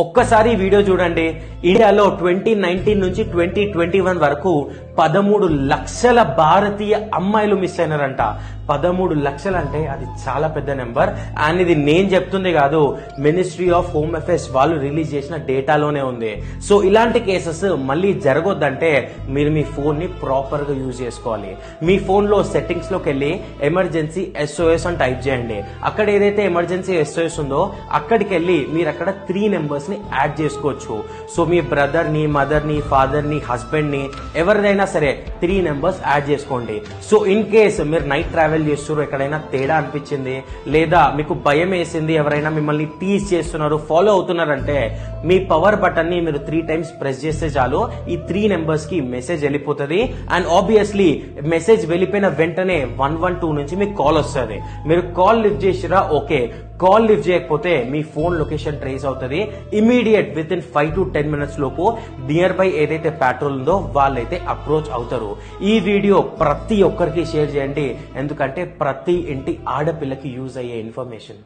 ఒక్కసారి ఈ వీడియో చూడండి. ఇండియాలో 2019 నుంచి 2021 వరకు 13 లక్షల భారతీయ అమ్మాయిలు మిస్ అయినారంట. 13 లక్షలు అంటే అది చాలా పెద్ద నెంబర్. అండ్ ఇది నేను చెప్తుంది కాదు, మినిస్ట్రీ ఆఫ్ హోమ్ అఫేర్స్ వాళ్ళు రిలీజ్ చేసిన డేటాలోనే ఉంది. సో ఇలాంటి కేసెస్ మళ్ళీ జరగొద్దంటే మీరు మీ ఫోన్ ని ప్రాపర్ గా యూజ్ చేసుకోవాలి. మీ ఫోన్ లో సెట్టింగ్స్ లోకి వెళ్ళి ఎమర్జెన్సీ SOS అని టైప్ చేయండి. అక్కడ ఏదైతే ఎమర్జెన్సీ SOS ఉందో అక్కడికి వెళ్ళి మీరు అక్కడ 3 నెంబర్స్ ని యాడ్ చేసుకోవచ్చు. సో మీ బ్రదర్ ని, మదర్ ని, ఫాదర్ ని, హస్బెండ్ ని, ఎవరిదైనా సరే 3 నెంబర్స్ యాడ్ చేసుకోండి. సో ఇన్ కేస్ మీరు నైట్ ట్రావెల్ చేస్తున్నారు, ఎక్కడైనా తేడా అనిపించింది లేదా మీకు భయం వేసింది, ఎవరైనా మిమ్మల్ని టీజ్ చేస్తున్నారు, ఫాలో అవుతున్నారంటే మీ పవర్ బటన్ ని మీరు 3 టైమ్స్ ప్రెస్ చేస్తే చాలు ఈ 3 నెంబర్స్ కి మెసేజ్ వెళ్ళిపోతుంది. అండ్ ఆబ్వియస్లీ మెసేజ్ వెళ్ళిపోయిన వెంటనే 112 నుంచి మీకు కాల్ వస్తుంది. మీరు కాల్ లిఫ్ట్ చేసిరా, ఓకే. కాల్ లిఫ్ట్ చేయకపోతే మీ ఫోన్ లొకేషన్ ట్రేస్ అవుతుంది. Immediate with in 5 to 10 minutes లోపు నియర్ బై ఏదైతే పెట్రోల్ ఉందో వాళ్ళైతే అప్రోచ్ అవుతారు. ఈ వీడియో ప్రతి ఒక్కరికి షేర్ చేయండి, ఎందుకంటే ప్రతి ఇంటి ఆడపిల్లకి యూజ్ అయ్యే ఇన్ఫర్మేషన్.